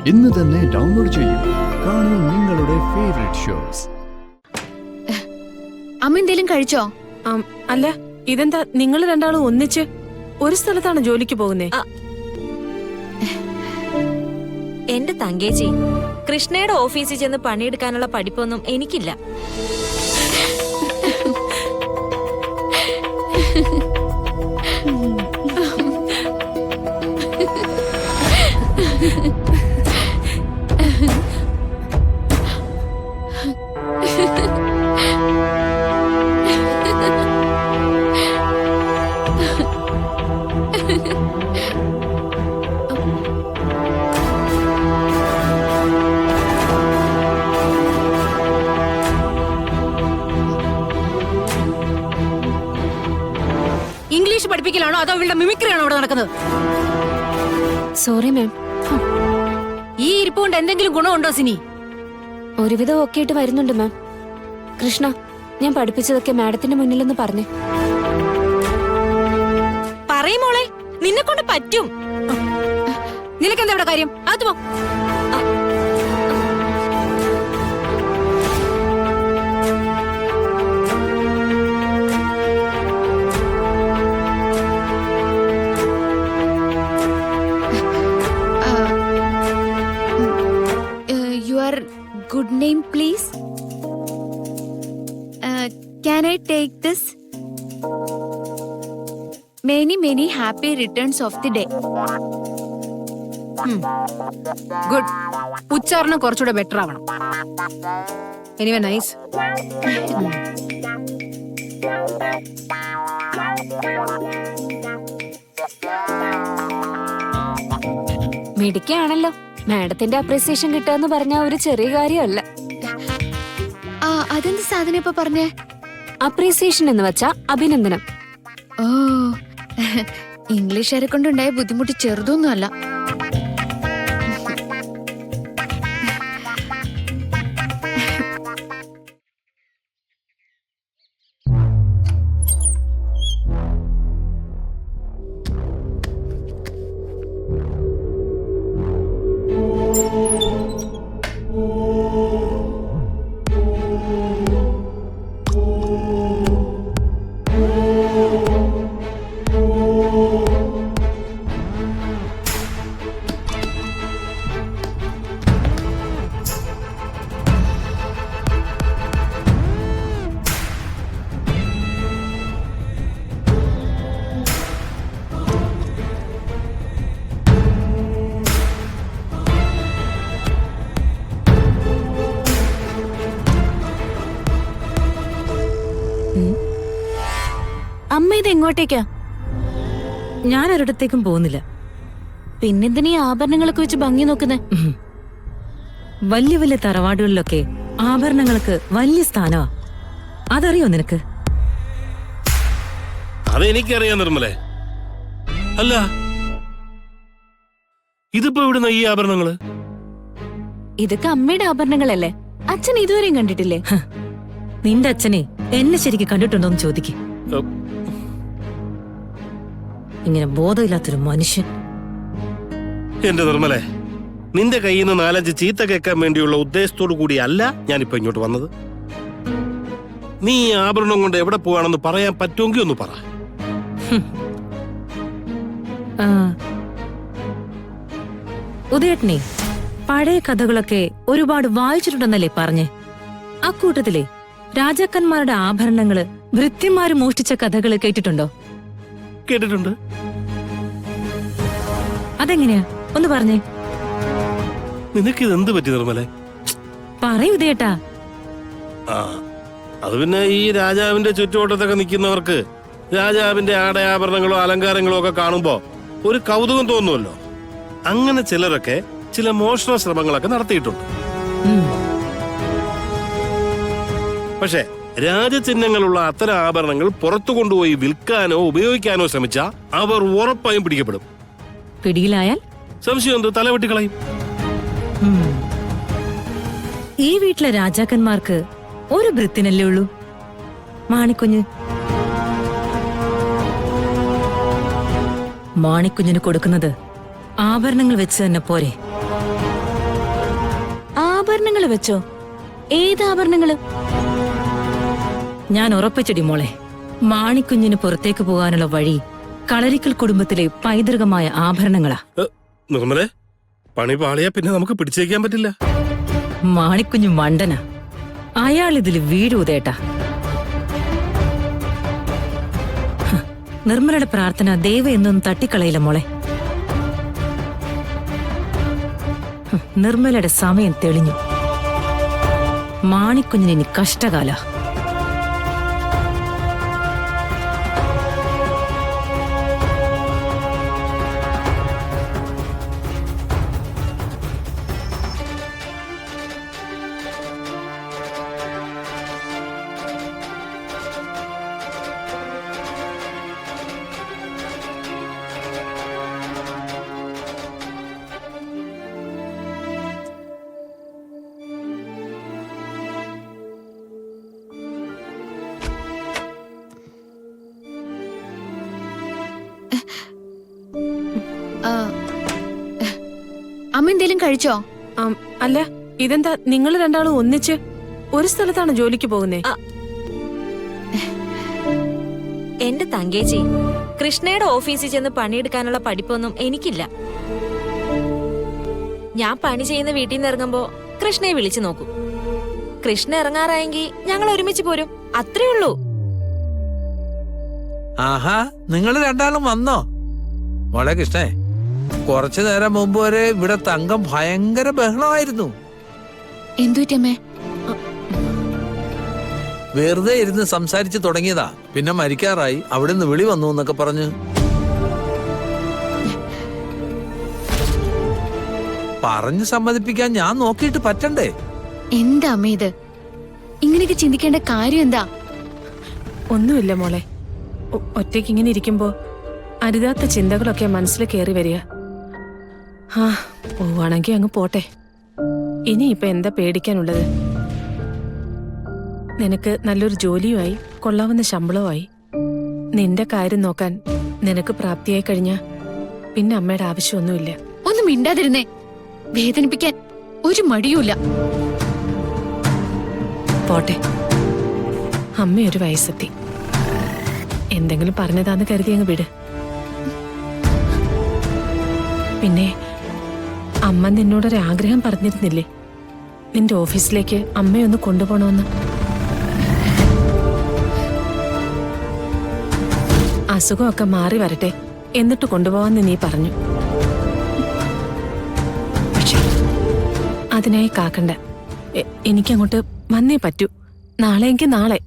ഇന്ന് തന്നെ ഡൗൺലോഡ് ചെയ്യൂ. കാണൂ നിങ്ങളുടെ ഫേവറേറ്റ് ഷോസ്. അമ്മ എന്തേലും കഴിച്ചോ? അല്ല, ഇതെന്താ നിങ്ങൾ രണ്ടാളും ഒന്നിച്ച് ഒരു സ്ഥലത്താണ് ജോലിക്ക് പോകുന്നേ? എന്റെ തങ്കേച്ചി, കൃഷ്ണയുടെ ഓഫീസിൽ ചെന്ന് പണിയെടുക്കാനുള്ള പഠിപ്പൊന്നും എനിക്കില്ല. ഇംഗ്ലീഷ് പഠിപ്പിക്കലാണോ അതോ ഇവളുടെ മിമിക്രിയാണോ അവിടെ നടക്കുന്നത്? Sorry ma'am. ഈ ഇരിപ്പ് കൊണ്ട് എന്തെങ്കിലും ഗുണമുണ്ടോ സിനി? ഒരുവിധം ഒക്കെ ആയിട്ട് വരുന്നുണ്ട് മാം. കൃഷ്ണ, ഞാൻ പഠിപ്പിച്ചതൊക്കെ മാഡത്തിന്റെ മുന്നിലൊന്ന് പറഞ്ഞു. പറയുമോളെ, നിന്നെ കൊണ്ട് പറ്റും. നിനക്കെന്താ ഇവിടെ കാര്യം? അത് പോ. Your good name, please. Can I take this? Many happy returns of the day. Good. ഉച്ചാരണം കുറച്ചുകൂടെ ബെറ്റർ ആവണം. Anyway nice. മിടുക്കിയാണല്ലോ. മാഡത്തിന്റെ അപ്രീസിയേഷൻ കിട്ടാന്ന് പറഞ്ഞ ഒരു ചെറിയ കാര്യമല്ല. അതെന്ത് സാധനം ഇപ്പൊ പറഞ്ഞേ? അപ്രീസിയേഷൻ എന്ന് വെച്ചാ അഭിനന്ദനം. ഓ, ഇംഗ്ലീഷുകാരെ കൊണ്ടുണ്ടായ ബുദ്ധിമുട്ട് ചെറുതൊന്നും അല്ല. അമ്മ ഇത് എങ്ങോട്ടേക്കാ? ഞാൻ ഒരിടത്തേക്കും പോകുന്നില്ല. പിന്നെന്തിനാ ആഭരണങ്ങളൊക്കെ വെച്ച് ഭംഗി നോക്കുന്നേ? വലിയ വലിയ തറവാടുകളിലൊക്കെ ആഭരണങ്ങൾക്ക് വലിയ സ്ഥാനമാ. അതറിയോ നിനക്ക്? അതെനിക്കറിയാം നിർമ്മലേ. അല്ല, ഇതിപ്പോ ഇവിടുന്ന ഈ ആഭരണങ്ങള്? ഇതൊക്കെ അമ്മയുടെ ആഭരണങ്ങളല്ലേ? അച്ഛൻ ഇതുവരെയും കണ്ടിട്ടില്ലേ? നിന്റെ അച്ഛനെ എന്നെ ശരിക്കും കണ്ടിട്ടുണ്ടോന്ന് ചോദിക്കും. ഇങ്ങനെ ബോധമില്ലാത്തൊരു മനുഷ്യൻ. എന്റെ നിർമ്മലേ, നിന്റെ കയ്യിൽ നിന്ന് 4-5 ചീത്ത കേൾക്കാൻ വേണ്ടിയുള്ള ഉദ്ദേശത്തോടു കൂടിയല്ല ഞാനിപ്പോ ഇങ്ങോട്ട് വന്നത്. നീ ഈ ആഭരണം കൊണ്ട് എവിടെ പോവാണെന്ന് പറയാൻ പറ്റുമെങ്കിൽ ഒന്ന് പറ. ഉദയേട്ടനെ, പഴയ കഥകളൊക്കെ ഒരുപാട് വായിച്ചിട്ടുണ്ടെന്നല്ലേ പറഞ്ഞേ? അക്കൂട്ടത്തിലെ രാജാക്കന്മാരുടെ ആഭരണങ്ങള് ഭൃത്യന്മാര് മോഷ്ടിച്ച കഥകള് കേട്ടിട്ടുണ്ടോ? കേട്ടിട്ടുണ്ട്. അതെങ്ങനെയാ, ഒന്ന് പറഞ്ഞേ. നിനക്കിത് എന്ത് പറ്റി നിർമ്മലേ? പറയൂ ഉദയേട്ടാ. അത് പിന്നെ ഈ രാജാവിന്റെ ചുറ്റുവട്ടത്തൊക്കെ നിൽക്കുന്നവർക്ക് രാജാവിന്റെ ആടയാഭരണങ്ങളോ അലങ്കാരങ്ങളോ ഒക്കെ കാണുമ്പോ ഒരു കൗതുകം തോന്നുമല്ലോ. അങ്ങനെ ചിലരൊക്കെ ചില മോഷണ ശ്രമങ്ങളൊക്കെ നടത്തിയിട്ടുണ്ട്. പക്ഷെ രാജചിഹ്നങ്ങളുള്ള അത്തരം ആഭരണങ്ങൾ പുറത്തു കൊണ്ടുപോയി വിൽക്കാനോ ഉപയോഗിക്കാനോ ശ്രമിച്ചാ അവർ ഉറപ്പായും പിടിക്കപ്പെടും. പിടിയിലായാൽ സംശയം എന്ത്? തലവെട്ടിക്കളയും. ഈ വീട്ടിലെ രാജാക്കന്മാർക്ക് ഒരു ഭൃത്യനല്ലേ ഉള്ളൂ, മാണിക്കുഞ്ഞ്. മാണിക്കുഞ്ഞിന് കൊടുക്കുന്നത് ആഭരണങ്ങൾ വെച്ച് തന്നെ പോരെ? ആഭരണങ്ങൾ വെച്ചോ? ഏത് ആഭരണങ്ങള്? ഞാൻ ഉറപ്പിച്ചടി മോളെ, മാണിക്കുഞ്ഞിന് പുറത്തേക്ക് പോകാനുള്ള വഴി കളരിക്കൽ കുടുംബത്തിലെ പൈതൃകമായ ആഭരണങ്ങളാ. നിർമ്മലെ, പണി പാളിയാ പിന്നെ നമുക്ക് പിടിച്ചേക്കാൻ പറ്റില്ല. മാണിക്കുഞ്ഞു മണ്ടനാ, അയാൾ ഇതിൽ വീഴൂതേട്ടാ. നിർമ്മലയുടെ പ്രാർത്ഥന ദൈവം എന്നൊന്നും തട്ടിക്കളയില്ല മോളെ. നിർമ്മലയുടെ സമയം തെളിഞ്ഞു. മാണിക്കുഞ്ഞിന് ഇനി കഷ്ടകാല. അമ്മ എന്തേലും കഴിച്ചോ? അല്ല, ഇതെന്താ നിങ്ങൾ രണ്ടാളും ഒന്നിച്ച് ഒരു സ്ഥലത്താണ് ജോലിക്ക് പോകുന്നേ? എന്റെ തങ്കേച്ചി, കൃഷ്ണയുടെ ഓഫീസിൽ ചെന്ന് പണിയെടുക്കാനുള്ള പഠിപ്പൊന്നും എനിക്കില്ല. ഞാൻ പണി ചെയ്യുന്ന വീട്ടിൽ നിന്ന് ഇറങ്ങുമ്പോ കൃഷ്ണയെ വിളിച്ചു നോക്കും. കൃഷ്ണ ഇറങ്ങാറായെങ്കിൽ ഞങ്ങൾ ഒരുമിച്ച് പോരും, അത്രേ ഉള്ളൂ. ആഹാ, നിങ്ങൾ രണ്ടാളും വന്നോ? മോളെ കൃഷ്ണേ, കുറച്ചു നേരം മുമ്പ് വരെ ഇവിടെ തങ്കം ഭയങ്കര ബഹളമായിരുന്നു. എന്തുറ്റമ്മേ? വെറുതെ ഇരുന്ന് സംസാരിച്ചു തുടങ്ങിയതാ, പിന്നെ മരിക്കാറായി, അവിടെ നിന്ന് വിളി വന്നു എന്നൊക്കെ പറഞ്ഞു. പറഞ്ഞു സമ്മതിപ്പിക്കാൻ ഞാൻ നോക്കിയിട്ട് പറ്റണ്ടേ? എന്താ അമ്മ ഇത്? ഇങ്ങനെയൊക്കെ ചിന്തിക്കേണ്ട കാര്യം എന്താ? ഒന്നുമില്ല മോളെ, ഒറ്റയ്ക്ക് ഇങ്ങനെ ഇരിക്കുമ്പോ അരുതാത്ത ചിന്തകളൊക്കെ മനസ്സിൽ കയറി വരിക. ആ, പോവാണെങ്കി അങ്ങ് പോട്ടെ. ഇനിയിപ്പൊ എന്താ പേടിക്കാനുള്ളത്? നിനക്ക് നല്ലൊരു ജോലിയുമായി, കൊള്ളാവുന്ന ശമ്പളവുമായി. നിന്റെ കാര്യം നോക്കാൻ നിനക്ക് പ്രാപ്തിയായി കഴിഞ്ഞാ പിന്നെ അമ്മയുടെ ആവശ്യമൊന്നുമില്ല. ഒന്നും മിണ്ടാതിരുന്നേ. വേദനിപ്പിക്കാൻ ഒരു മടിയുമില്ല. പോട്ടെ, അമ്മയൊരു വയസ്സെത്തി. എന്തെങ്കിലും പറഞ്ഞതാന്ന് കരുതി അങ്ങ് വിട്. പിന്നെ അമ്മ നിന്നോടൊരാഗ്രഹം പറഞ്ഞിരുന്നില്ലേ, നിന്റെ ഓഫീസിലേക്ക് അമ്മയൊന്ന് കൊണ്ടുപോകണമെന്ന്? അസുഖമൊക്കെ മാറി വരട്ടെ എന്നിട്ട് കൊണ്ടുപോകാന്ന് നീ പറഞ്ഞു. പക്ഷെ അതിനായി കാക്കണ്ട. എനിക്കങ്ങോട്ട് വന്നേ പറ്റൂ. നാളെയെങ്കിൽ നാളെ.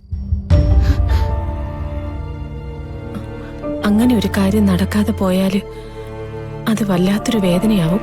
അങ്ങനെ ഒരു കാര്യം നടക്കാതെ പോയാല് അത് വല്ലാത്തൊരു വേദനയാവും.